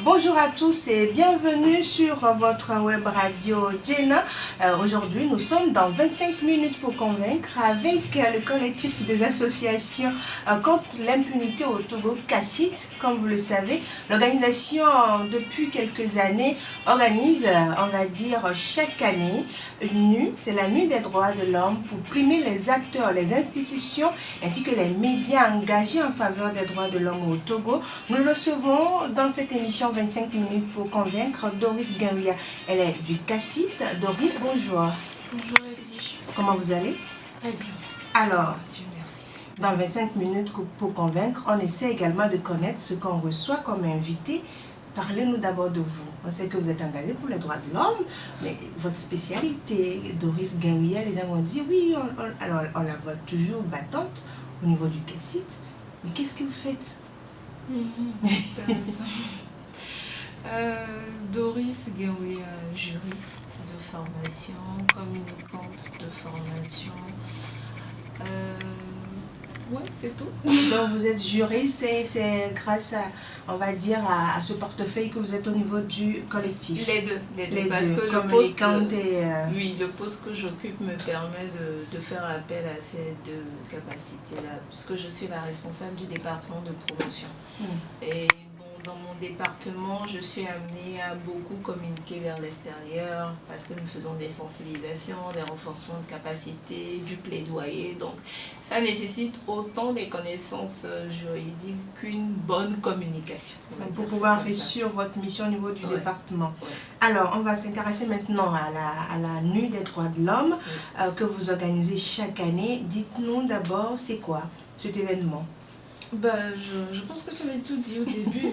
Bonjour à tous et bienvenue sur votre web radio Jenna. Aujourd'hui, nous sommes dans 25 minutes pour convaincre avec le collectif des associations contre l'impunité au Togo, CACIT. Comme vous le savez, l'organisation depuis quelques années organise, on va dire, chaque année une nuit, c'est la nuit des droits de l'homme pour primer les acteurs, les institutions ainsi que les médias engagés en faveur des droits de l'homme au Togo. Nous recevons dans cette émission 25 minutes pour convaincre Doris Guenvia. Elle est du CACIT. Doris, bonjour. Bonjour Edwige. Comment vous allez? Très bien. Alors, Dieu merci. dans 25 minutes pour convaincre, on essaie également de connaître ce qu'on reçoit comme invité. Parlez-nous d'abord de vous. On sait que vous êtes engagé pour les droits de l'homme, mais votre spécialité, Doris Guenvia, les gens vont dire oui, on la voit toujours battante au niveau du CACIT. Mais qu'est-ce que vous faites? Intéressant. Doris Guenvia, juriste de formation, communicante de formation. Ouais, c'est tout. Donc vous êtes juriste et c'est grâce à, on va dire, à ce portefeuille que vous êtes au niveau du collectif. Les deux. Parce deux, que le poste que j'occupe me permet de faire appel à ces deux capacités-là, puisque je suis la responsable du département de promotion. Et bon, dans mon département, je suis amenée à beaucoup communiquer vers l'extérieur parce que nous faisons des sensibilisations, des renforcements de capacités, du plaidoyer. Donc, ça nécessite autant des connaissances juridiques qu'une bonne communication. Pour pouvoir réussir votre mission au niveau du département. Ouais. Alors, on va s'intéresser maintenant à la nuit des droits de l'homme que vous organisez chaque année. Dites-nous d'abord, c'est quoi cet événement? Je pense que tu avais tout dit au début.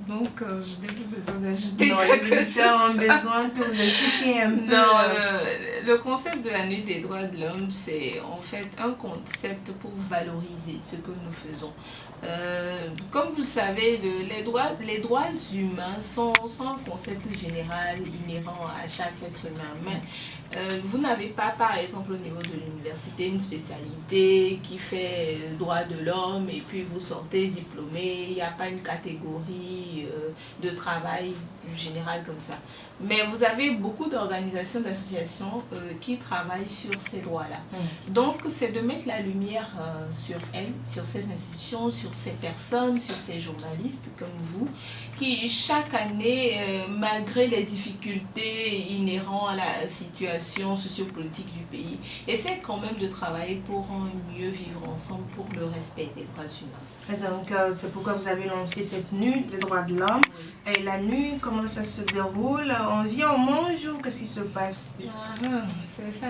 Donc, je n'ai plus besoin d'ajouter quelque chose. Ont besoin que vous expliquiez un peu. Non, le concept de la nuit des droits de l'homme, c'est en fait un concept pour valoriser ce que nous faisons. Comme vous le savez, les droits humains sont un concept général inhérent à chaque être humain. Mais vous n'avez pas, par exemple, au niveau de l'université, une spécialité qui fait droits de l'homme et puis vous sortez diplômé, il n'y a pas une catégorie de travail général comme ça. Mais vous avez beaucoup d'organisations, d'associations qui travaillent sur ces droits-là. Donc, c'est de mettre la lumière sur elles, sur ces institutions, sur ces personnes, sur ces journalistes comme vous, qui chaque année, malgré les difficultés inhérentes à la situation sociopolitique du pays, essaient quand même de travailler pour un mieux vivre ensemble, pour le respect des droits humains. Et donc, c'est pourquoi vous avez lancé cette nuit des droits de l'homme. Et la nuit, comment ça se déroule? On vient, on mange ou qu'est-ce qui se passe? C'est ça.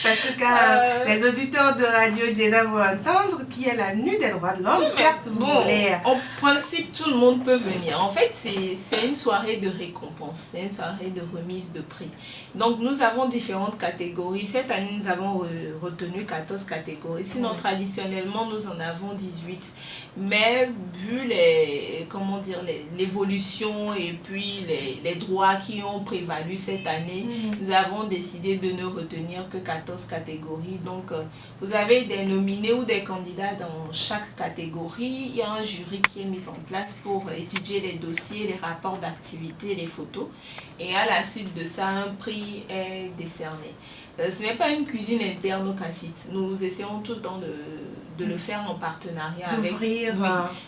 Parce que quand les auditeurs de Radio Jenna vont entendre qu'il y a la nuit des droits de l'homme, certes, en principe, tout le monde peut venir. En fait, c'est une soirée de récompense, c'est une soirée de remise de prix. Donc, nous avons différentes catégories. Cette année, nous avons retenu 14 catégories. Sinon, traditionnellement, nous en avons 18. Mais vu l'évolution et puis les droits qui ont prévalu cette année, nous avons décidé de ne retenir que 14 catégories. Donc, vous avez des nominés ou des candidats dans chaque catégorie. Il y a un jury qui est mis en place pour étudier les dossiers, les rapports d'activité, les photos. Et à la suite de ça, un prix est décerné. Ce n'est pas une cuisine interne au CACIT. Nous essayons tout le temps de le faire en partenariat avec...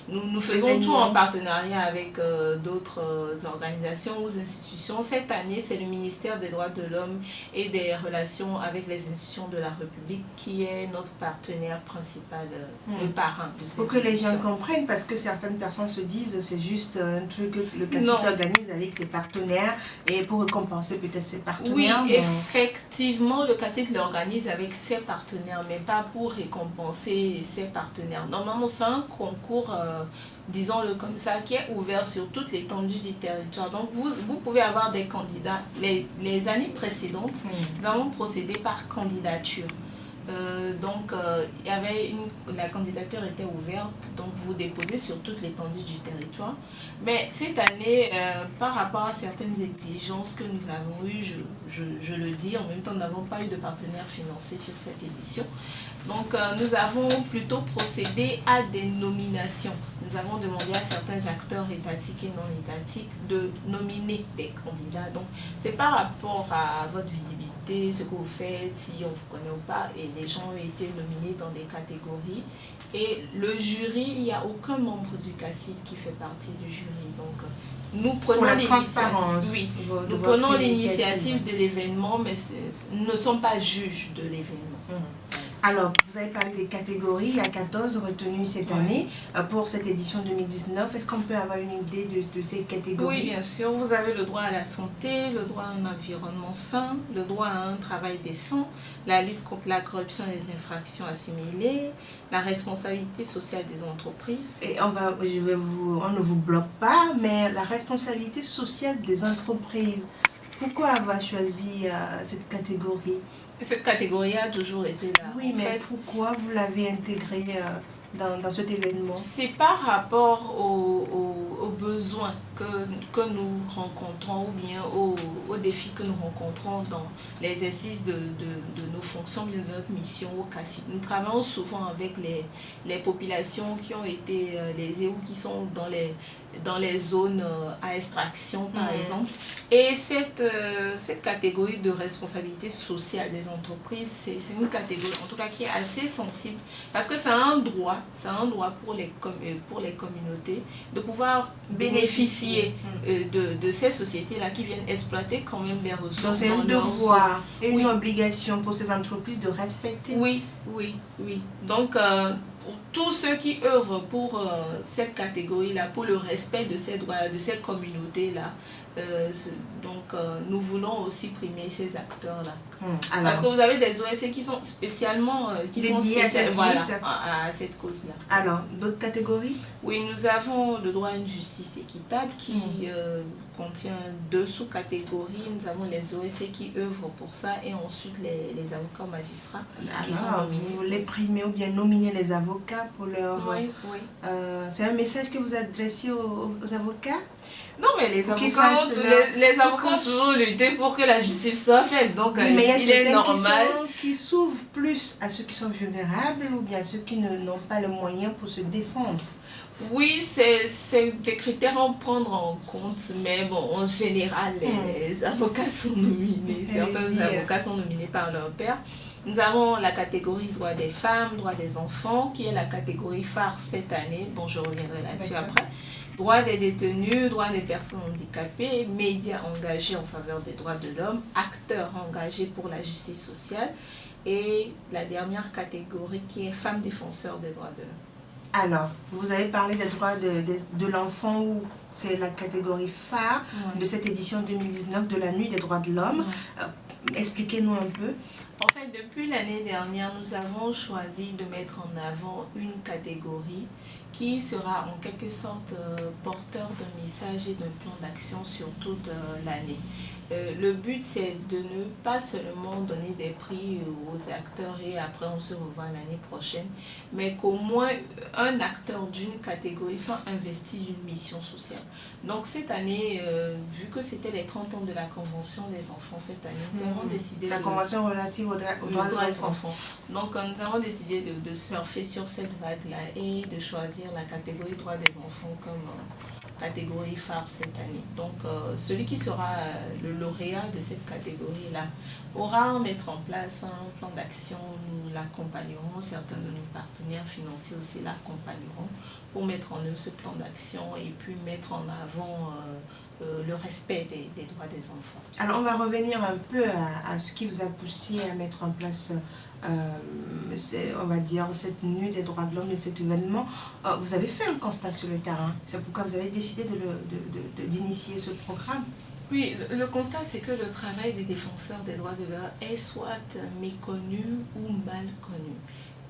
Nous faisons tout en partenariat avec d'autres organisations ou institutions. Cette année, c'est le ministère des droits de l'homme et des relations avec les institutions de la République qui est notre partenaire principal, le parrain de cette Pour que les gens comprennent, parce que certaines personnes se disent c'est juste un truc que le CACIT organise avec ses partenaires et pour récompenser peut-être ses partenaires. Oui, effectivement, le CACIT l'organise avec ses partenaires, mais pas pour récompenser ses partenaires. Normalement, c'est un concours, disons-le comme ça, qui est ouvert sur toute l'étendue du territoire. Donc, vous pouvez avoir des candidats. Les années précédentes, nous avons procédé par candidature. Il y avait la candidature était ouverte, donc vous déposez sur toute l'étendue du territoire. Mais cette année, par rapport à certaines exigences que nous avons eues, je le dis, en même temps, nous n'avons pas eu de partenaire financier sur cette édition. Donc, nous avons plutôt procédé à des nominations. Nous avons demandé à certains acteurs étatiques et non étatiques de nominer des candidats. Donc, c'est par rapport à votre visibilité, ce que vous faites, si on vous connaît ou pas. Et les gens ont été nominés dans des catégories. Et le jury, il n'y a aucun membre du CACID qui fait partie du jury. Donc, nous prenons l'initiative. Oui, nous prenons l'initiative de l'événement, mais nous ne sommes pas juges de l'événement. Alors, vous avez parlé des catégories, il y a 14 retenues cette année pour cette édition 2019. Est-ce qu'on peut avoir une idée de ces catégories? Oui, bien sûr. Vous avez le droit à la santé, le droit à un environnement sain, le droit à un travail décent, la lutte contre la corruption et les infractions assimilées, la responsabilité sociale des entreprises. Et on ne vous bloque pas, mais la responsabilité sociale des entreprises, pourquoi avoir choisi cette catégorie? Cette catégorie a toujours été là. Oui, mais pourquoi vous l'avez intégrée dans cet événement? C'est par rapport aux besoins que nous rencontrons ou bien aux défis que nous rencontrons dans l'exercice de nos fonctions, bien de notre mission au CACID. Nous travaillons souvent avec les populations qui ont été lésées ou qui sont dans les zones à extraction, par exemple. Et cette catégorie de responsabilité sociale des entreprises, c'est une catégorie, en tout cas, qui est assez sensible, parce que c'est un droit pour les communautés de pouvoir bénéficier de ces sociétés-là qui viennent exploiter quand même des ressources. Donc c'est un devoir et une obligation pour ces entreprises de respecter. Oui. Donc, pour tous ceux qui œuvrent pour cette catégorie-là, pour le respect de ces droits, de ces communautés-là, nous voulons aussi primer ces acteurs-là. Parce que vous avez des OSC qui sont spécialement à cette cause-là. Alors, d'autres catégories? Oui, nous avons le droit à une justice équitable qui contient 2 sous-catégories. Nous avons les OSC qui œuvrent pour ça et ensuite les avocats magistrats qui sont nominés. Vous les primez ou bien nominer les avocats pour leur... Oui. C'est un message que vous adressez aux avocats? Non, mais les avocats ont toujours lutté pour que la justice soit faite. Donc, mais il est normal. Qui s'ouvrent plus à ceux qui sont vulnérables ou bien à ceux qui n'ont pas les moyens pour se défendre. Oui, c'est des critères à prendre en compte, mais bon, en général, les avocats sont nominés. Certains avocats sont nominés par leur père. Nous avons la catégorie droit des femmes, droit des enfants, qui est la catégorie phare cette année. Bon, je reviendrai là-dessus après. Droit des détenus, droit des personnes handicapées, médias engagés en faveur des droits de l'homme, acteurs engagés pour la justice sociale et la dernière catégorie qui est femmes défenseurs des droits de l'homme. Alors, vous avez parlé des droits de l'enfant, où c'est la catégorie phare de cette édition 2019 de la Nuit des droits de l'homme. Expliquez-nous un peu. En fait, depuis l'année dernière, nous avons choisi de mettre en avant une catégorie qui sera en quelque sorte porteur d'un message et d'un plan d'action sur toute l'année. Le but, c'est de ne pas seulement donner des prix aux acteurs et après on se revoit l'année prochaine, mais qu'au moins un acteur d'une catégorie soit investi d'une mission sociale. Donc cette année, vu que c'était les 30 ans de la Convention des enfants cette année, nous avons décidé la Convention relative aux droits des enfants. Donc nous avons décidé de surfer sur cette vague-là et de choisir la catégorie droits des enfants comme catégorie phare cette année. Donc celui qui sera le lauréat de cette catégorie-là aura à mettre en place un plan d'action. Nous l'accompagnerons, certains de nos partenaires financiers aussi l'accompagneront pour mettre en œuvre ce plan d'action et puis mettre en avant le respect des droits des enfants. Alors on va revenir un peu à ce qui vous a poussé à mettre en place on va dire cette nuit des droits de l'homme, de cet événement. Vous avez fait un constat sur le terrain, c'est pourquoi vous avez décidé d'initier ce programme. Oui, le constat, c'est que le travail des défenseurs des droits de l'homme est soit méconnu ou mal connu.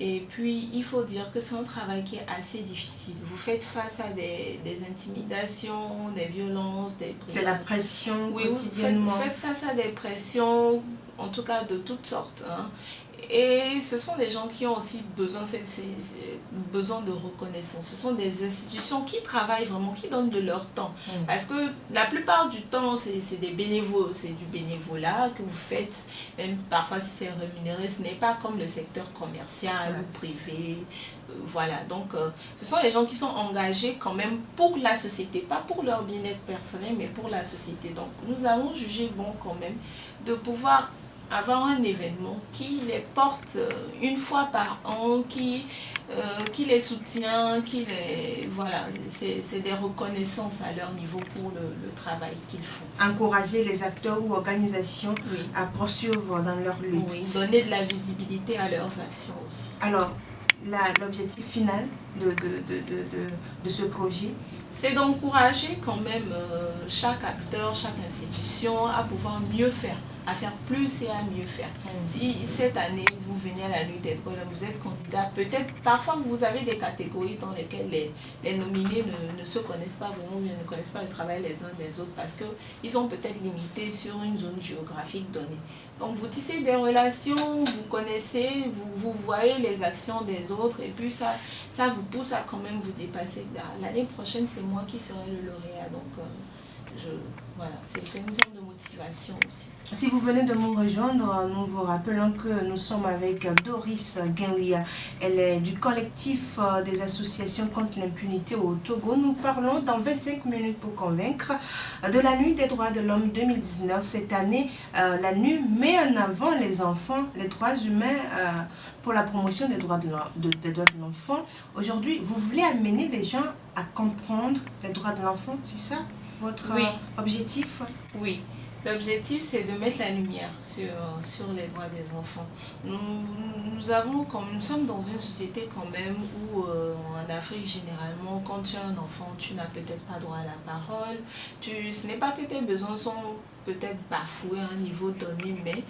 Et puis, il faut dire que c'est un travail qui est assez difficile. Vous faites face à des intimidations, des violences, des pressions. C'est la pression quotidiennement. Vous faites face à des pressions, en tout cas de toutes sortes. Et ce sont des gens qui ont aussi besoin de reconnaissance. Ce sont des institutions qui travaillent vraiment, qui donnent de leur temps. Parce que la plupart du temps, c'est des bénévoles, c'est du bénévolat que vous faites. Même parfois, si c'est rémunéré, ce n'est pas comme le secteur commercial ou privé. Voilà, donc ce sont les gens qui sont engagés quand même pour la société, pas pour leur bien-être personnel, mais pour la société. Donc nous avons jugé bon quand même de pouvoir avoir un événement qui les porte une fois par an, qui les soutient, voilà, c'est des reconnaissances à leur niveau pour le travail qu'ils font. Encourager les acteurs ou organisations à poursuivre dans leur lutte. Oui, donner de la visibilité à leurs actions aussi. Alors, l'objectif final de ce projet, c'est d'encourager quand même chaque acteur, chaque institution à pouvoir mieux faire, à faire plus et à mieux faire. Si cette année, vous venez à la nuit des droits, vous êtes candidat, peut-être, parfois vous avez des catégories dans lesquelles les nominés ne se connaissent pas vraiment, ne connaissent pas le travail les uns des autres parce qu'ils sont peut-être limités sur une zone géographique donnée. Donc vous tissez des relations, vous connaissez, vous voyez les actions des autres et puis ça vous pousse à quand même vous dépasser. L'année prochaine, c'est moi qui serai le lauréat. Donc voilà, c'est une sorte de motivation aussi. Si vous venez de nous rejoindre, nous vous rappelons que nous sommes avec Doris Guinouia. Elle est du collectif des associations contre l'impunité au Togo. Nous parlons dans 25 minutes pour convaincre de la Nuit des droits de l'homme 2019. Cette année, la NU met en avant les enfants, les droits humains pour la promotion des droits de l'enfant. Aujourd'hui, vous voulez amener les gens à comprendre les droits de l'enfant, c'est ça votre objectif? Oui. L'objectif, c'est de mettre la lumière sur les droits des enfants. Nous sommes dans une société quand même où, en Afrique, généralement, quand tu as un enfant, tu n'as peut-être pas droit à la parole. Ce n'est pas que tes besoins sont peut-être bafoués à un niveau donné, mais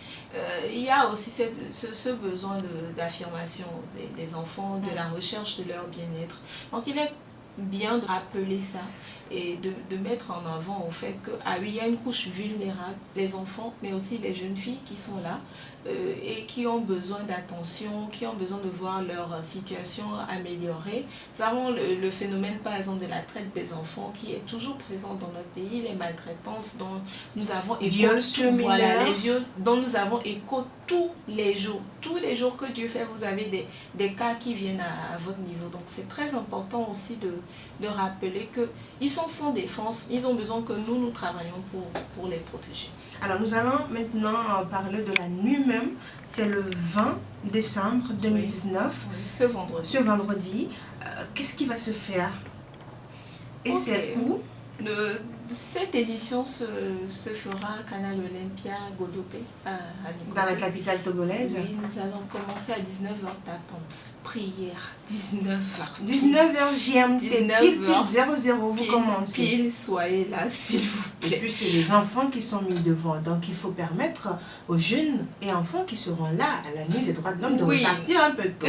il y a aussi ce besoin d'affirmation des enfants, de la recherche de leur bien-être. Donc, il est bien de rappeler ça et de mettre en avant au fait que il y a une couche vulnérable, les enfants, mais aussi les jeunes filles qui sont là et qui ont besoin d'attention, qui ont besoin de voir leur situation améliorée. Nous avons le phénomène par exemple de la traite des enfants qui est toujours présent dans notre pays, les maltraitances dont nous avons écho, les viols dont nous avons écho tous les jours que Dieu fait, vous avez des cas qui viennent à votre niveau. Donc c'est très important aussi de rappeler qu'ils sont sans défense, ils ont besoin que nous travaillions pour les protéger. Alors nous allons maintenant parler de la nuit même, c'est le 20 décembre 2019. Oui, ce vendredi. Qu'est-ce qui va se faire? Et c'est où? Cette édition se fera à Canal Olympia Godopé, à Nicoté. Dans la capitale togolaise. Oui, nous allons commencer à 19h tapante. Prière, 19h. 19h GMT, pile 00, vous commencez. Pile, soyez là, s'il vous plaît. Et puis c'est les enfants qui sont mis devant, donc il faut permettre aux jeunes et enfants qui seront là à la nuit des droits de l'homme de repartir un peu tôt.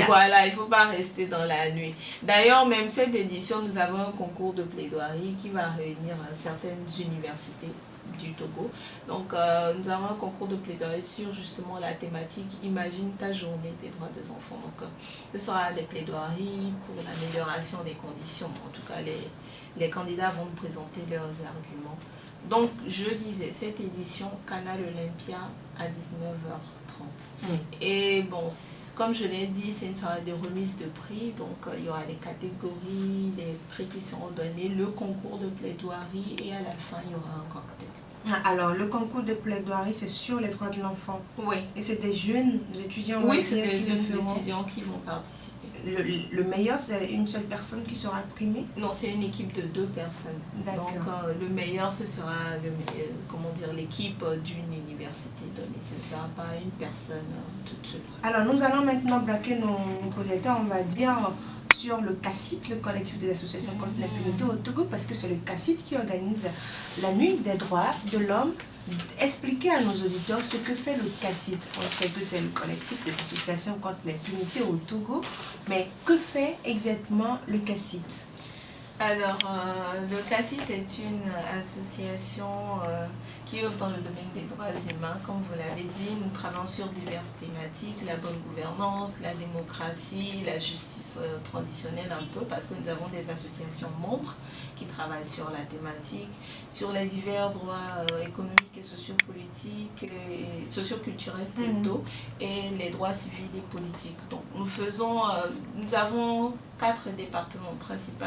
Voilà, il ne faut pas rester dans la nuit. D'ailleurs, même cette édition, nous avons un concours de plaidoirie qui va réunir certaines universités du Togo. Donc, nous avons un concours de plaidoirie sur justement la thématique « Imagine ta journée des droits des enfants ». Donc, ce sera des plaidoiries pour l'amélioration des conditions. En tout cas, les candidats vont nous présenter leurs arguments. Donc, je disais, cette édition, Canal Olympia à 19h30. Et bon, comme je l'ai dit, c'est une soirée de remise de prix. Donc, il y aura des catégories, les prix qui seront donnés, le concours de plaidoirie et à la fin, il y aura un cocktail. Alors, le concours de plaidoirie, c'est sur les droits de l'enfant. Oui. Et c'est des jeunes étudiants? Oui, c'est des jeunes étudiants qui vont participer. Le meilleur, c'est une seule personne qui sera primée? Non, c'est une équipe de 2 personnes. Donc, le meilleur, ce sera l'équipe d'une université donnée. Ce ne sera pas une personne toute seule. Alors, nous allons maintenant braquer nos projecteurs, on va dire, sur le CACIT, le collectif des associations contre l'impunité au Togo, parce que c'est le CACIT qui organise la nuit des droits de l'homme. Expliquer à nos auditeurs ce que fait le CACIT. On sait que c'est le collectif des associations contre l'impunité au Togo, mais que fait exactement le CACIT? Alors, le CACIT est une association qui œuvre dans le domaine des droits humains. Comme vous l'avez dit, nous travaillons sur diverses thématiques, la bonne gouvernance, la démocratie, la justice traditionnelle un peu, parce que nous avons des associations membres qui travaillent sur la thématique, sur les divers droits économiques et sociopolitiques, et socioculturels plutôt, et les droits civils et politiques. Donc, nous avons 4 départements principaux.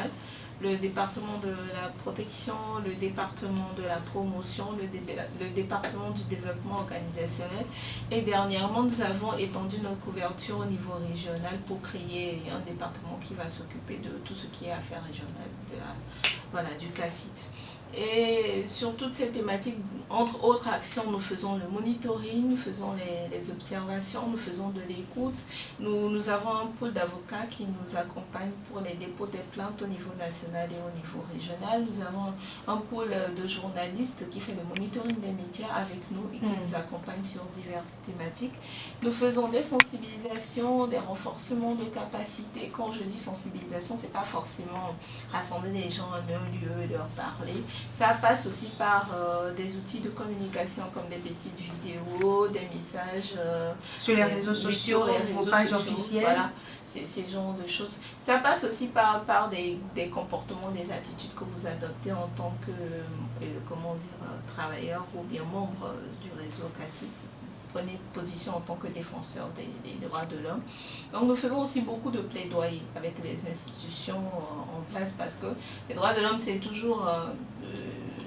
Le département de la protection, le département de la promotion, le département du développement organisationnel. Et dernièrement, nous avons étendu notre couverture au niveau régional pour créer un département qui va s'occuper de tout ce qui est affaires régionales, du CACIT. Et sur toutes ces thématiques, entre autres actions, nous faisons le monitoring, nous faisons les observations, nous faisons de l'écoute. Nous avons un pôle d'avocats qui nous accompagne pour les dépôts des plaintes au niveau national et au niveau régional. Nous avons un pôle de journalistes qui fait le monitoring des médias avec nous et qui nous accompagne sur diverses thématiques. Nous faisons des sensibilisations, des renforcements de capacités. Quand je dis sensibilisation, ce n'est pas forcément rassembler les gens en un lieu et leur parler. Ça passe aussi par des outils de communication comme des petites vidéos, des messages sur les réseaux sociaux, vos pages officielles. Voilà, ces genres de choses. Ça passe aussi par des comportements, des attitudes que vous adoptez en tant que travailleur ou bien membre du réseau CACIT. Prenez position en tant que défenseur des droits de l'homme. Donc nous faisons aussi beaucoup de plaidoyer avec les institutions en place parce que les droits de l'homme, c'est toujours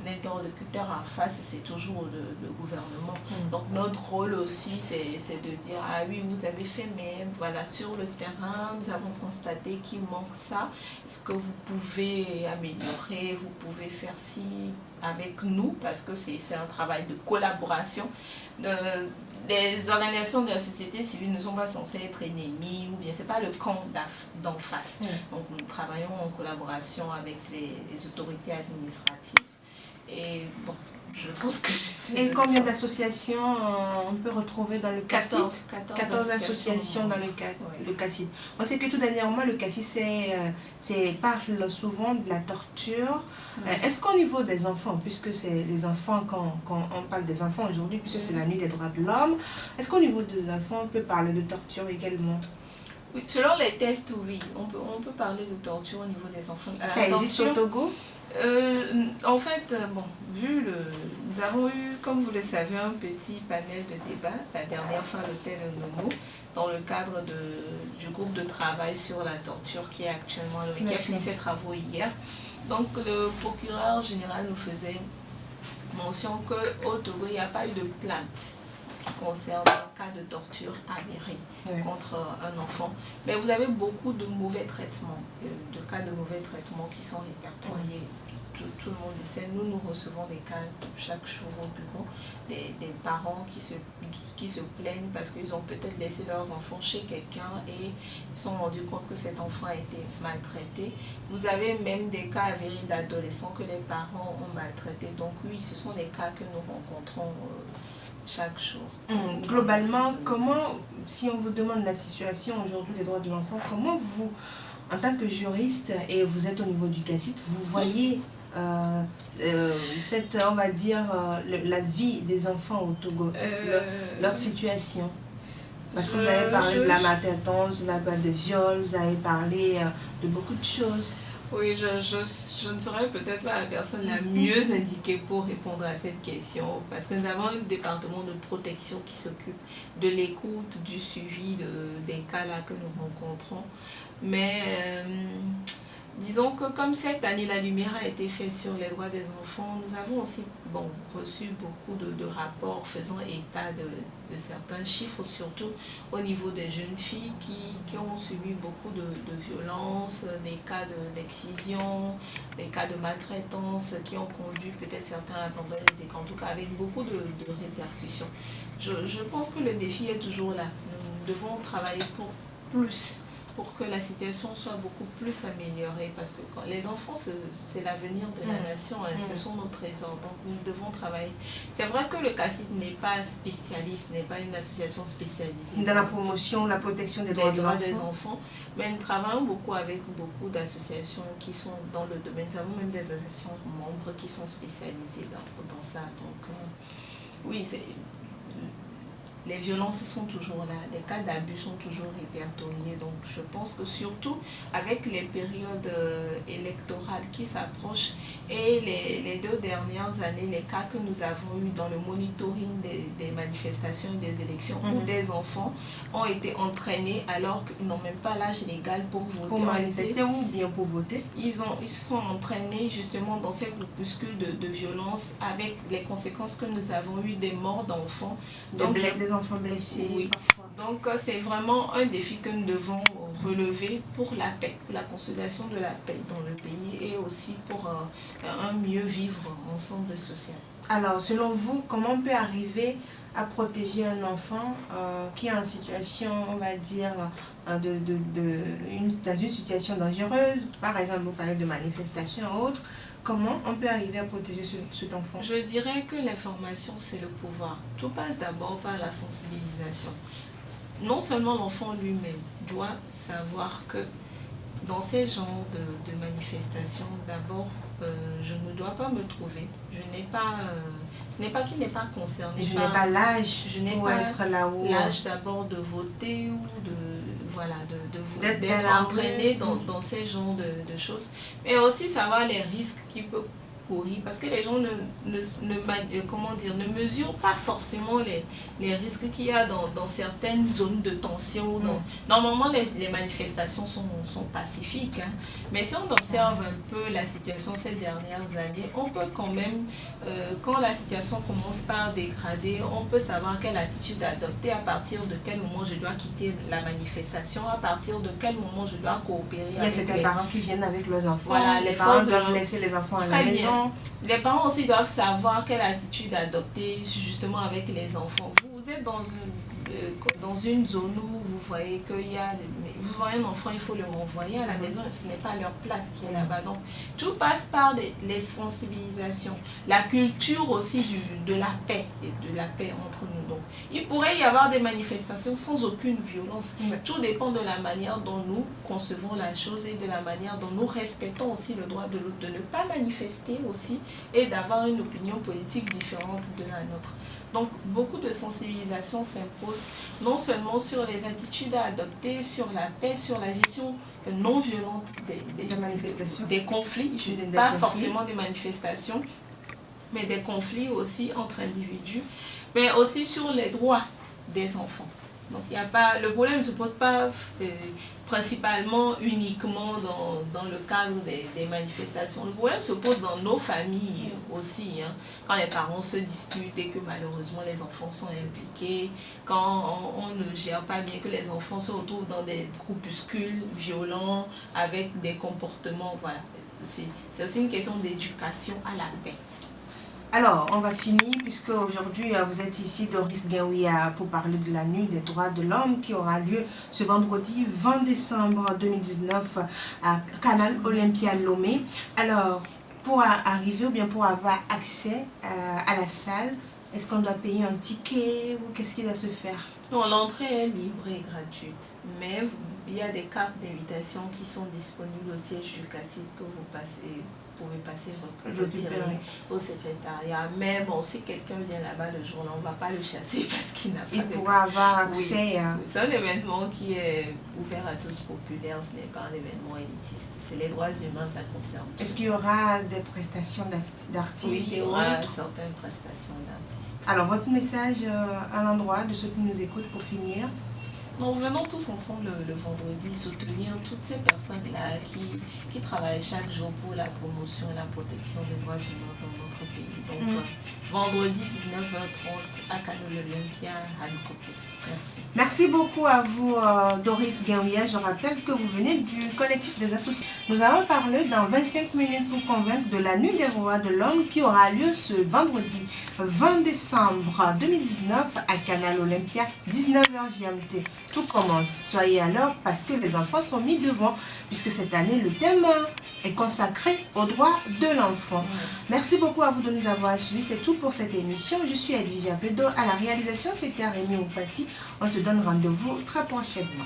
l'interlocuteur en face, c'est toujours le gouvernement. Donc notre rôle aussi, c'est de dire, ah oui, vous avez fait, mais voilà, sur le terrain, nous avons constaté qu'il manque ça. Est-ce que vous pouvez améliorer, vous pouvez faire ci avec nous, parce que c'est un travail de collaboration. Les organisations de la société civile ne sont pas censées être ennemies, ou bien c'est pas le camp d'en face. Donc nous travaillons en collaboration avec les autorités administratives. Et bon, je pense que j'ai fait... Et combien d'associations on peut retrouver dans le CACIT? 14 associations dans le CACIT. On sait que tout dernièrement, le CACIT parle souvent de la torture. Est-ce qu'au niveau des enfants, puisque c'est les enfants, quand on parle des enfants aujourd'hui, puisque c'est la nuit des droits de l'homme, est-ce qu'au niveau des enfants, on peut parler de torture également? Oui, selon les tests, oui, on peut parler de torture au niveau des enfants. Ça existe au Togo? En fait, nous avons eu, comme vous le savez, un petit panel de débat la dernière fois à l'hôtel Nomo dans le cadre du groupe de travail sur la torture qui a fini ses travaux hier. Donc le procureur général nous faisait mention qu'au Togo, il n'y a pas eu de plainte ce qui concerne un cas de torture avéré contre un enfant. Mais vous avez beaucoup de mauvais traitements, de cas de mauvais traitements qui sont répertoriés. Tout le monde le sait. Nous recevons des cas chaque jour au bureau, des parents qui se plaignent parce qu'ils ont peut-être laissé leurs enfants chez quelqu'un et ils se sont rendus compte que cet enfant a été maltraité. Vous avez même des cas avérés d'adolescents que les parents ont maltraités. Donc oui, ce sont les cas que nous rencontrons chaque jour. Globalement, comment, si on vous demande la situation aujourd'hui des droits de l'enfant, comment vous, en tant que juriste, et vous êtes au niveau du CACIT, vous voyez on va dire, la vie des enfants au Togo, leur situation? Parce que vous avez parlé de la maltraitance, vous avez parlé de viol, vous avez parlé de beaucoup de choses. Oui, je ne serais peut-être pas la personne la mieux indiquée pour répondre à cette question, parce que nous avons un département de protection qui s'occupe de l'écoute, du suivi des cas là que nous rencontrons. Mais disons que comme cette année, la lumière a été faite sur les droits des enfants, nous avons aussi reçu beaucoup de rapports faisant état de certains chiffres, surtout au niveau des jeunes filles qui ont subi beaucoup de violences, des cas d'excision, des cas de maltraitance qui ont conduit peut-être certains à abandonner les écrans, en tout cas avec beaucoup de répercussions. Je pense que le défi est toujours là. Nous devons travailler pour plus pour que la situation soit beaucoup plus améliorée. Parce que quand les enfants, c'est l'avenir de la nation, hein, ce sont nos trésors. Donc nous devons travailler. C'est vrai que le CACIT n'est pas spécialiste, n'est pas une association spécialisée dans la promotion, la protection des droits des enfants. Mais nous travaillons beaucoup avec beaucoup d'associations qui sont dans le domaine. Nous avons même des associations membres qui sont spécialisées dans ça. Donc oui, les violences sont toujours là, les cas d'abus sont toujours répertoriés. Donc je pense que surtout avec les périodes électorales qui s'approchent et les 2 dernières années, les cas que nous avons eu dans le monitoring des manifestations et des élections où des enfants ont été entraînés alors qu'ils n'ont même pas l'âge légal pour voter. Pour manifester ou bien pour voter. Ils sont entraînés justement dans ces groupuscules de violence avec les conséquences que nous avons eues, des morts d'enfants. Des enfants blessés, oui. Parfois. Donc c'est vraiment un défi que nous devons relever pour la paix, pour la consolidation de la paix dans le pays et aussi pour un mieux vivre ensemble social. Alors, selon vous, comment on peut arriver à protéger un enfant qui est en situation, on va dire, dans une situation dangereuse, par exemple, vous parlez de manifestations ou autres, comment on peut arriver à protéger cet enfant? Je dirais que l'information, c'est le pouvoir. Tout passe d'abord par la sensibilisation. Non seulement l'enfant lui-même doit savoir que dans ces genres de manifestations, d'abord, je ne dois pas me trouver. Je n'ai pas, ce n'est pas qu'il n'est pas concerné. Je n'ai pas l'âge pour être là où... L'âge d'abord de voter ou d'être entraîné dans ces genres de choses. Mais aussi savoir les risques qu'il peut courir. Parce que les gens ne mesurent pas forcément les risques qu'il y a dans certaines zones de tension. Normalement, les manifestations sont pacifiques. Hein. Mais si on observe un peu la situation ces dernières années, on peut quand même, quand la situation commence par dégrader, on peut savoir quelle attitude adopter, à partir de quel moment je dois quitter la manifestation, à partir de quel moment je dois coopérer. Il y a certains parents qui viennent avec leurs enfants. Voilà, les parents doivent laisser les enfants à la maison. Les parents aussi doivent savoir quelle attitude adopter justement avec les enfants. Vous êtes dans une zone où vous voyez qu'il y a... Vous voyez un enfant, il faut le renvoyer à la maison. Ce n'est pas leur place qui est là-bas. Donc, tout passe par les sensibilisations. La culture aussi de la paix et de la paix entre nous. Donc, il pourrait y avoir des manifestations sans aucune violence. Tout dépend de la manière dont nous concevons la chose et de la manière dont nous respectons aussi le droit de l'autre de ne pas manifester aussi et d'avoir une opinion politique différente de la nôtre. Donc, beaucoup de sensibilisation s'impose, non seulement sur les attitudes à adopter, sur la paix, sur la gestion non violente des manifestations, des conflits, pas forcément des manifestations, mais des conflits aussi entre individus, mais aussi sur les droits des enfants. Donc, le problème ne se pose pas principalement, uniquement dans le cadre des manifestations. Le problème se pose dans nos familles aussi, hein, quand les parents se disputent et que malheureusement les enfants sont impliqués, quand on ne gère pas bien, que les enfants se retrouvent dans des groupuscules violents avec des comportements, voilà. C'est aussi une question d'éducation à la paix. Alors, on va finir puisque aujourd'hui vous êtes ici, Doris Guinouia, pour parler de la nuit des droits de l'homme qui aura lieu ce vendredi 20 décembre 2019 à Canal Olympia Lomé. Alors, pour arriver ou bien pour avoir accès à la salle, est-ce qu'on doit payer un ticket ou qu'est-ce qui doit se faire? Non, l'entrée est libre et gratuite, mais il y a des cartes d'invitation qui sont disponibles au siège du CACIT que vous pouvez passer retirer au secrétariat. Mais bon, si quelqu'un vient là-bas le jour-là, on ne va pas le chasser parce qu'il n'a pas de carte. Il pourra avoir accès à... C'est un événement qui est ouvert à tous, populaire, ce n'est pas un événement élitiste. C'est les droits humains, ça concerne. Est-ce qu'il y aura des prestations d'artistes? Oui, il y aura certaines prestations d'artistes. Alors, votre message à l'endroit de ceux qui nous écoutent pour finir? Nous venons tous ensemble le vendredi soutenir toutes ces personnes-là qui travaillent chaque jour pour la promotion et la protection des droits humains dans notre pays. Donc, vendredi 19h30 à Canal Olympia à Nkopé. Merci. Merci beaucoup à vous, Doris Guinouia. Je rappelle que vous venez du collectif des associés. Nous allons parler dans 25 minutes pour convaincre de la nuit des droits de l'homme qui aura lieu ce vendredi 20 décembre 2019 à Canal Olympia, 19h GMT. tout commence. Soyez alors parce que les enfants sont mis devant, puisque cette année, le thème est consacré aux droits de l'enfant. Merci beaucoup à vous de nous avoir suivis. C'est tout pour cette émission. Je suis Edwigia Bedo. À la réalisation, c'était Rémi Oupati. On se donne rendez-vous très prochainement.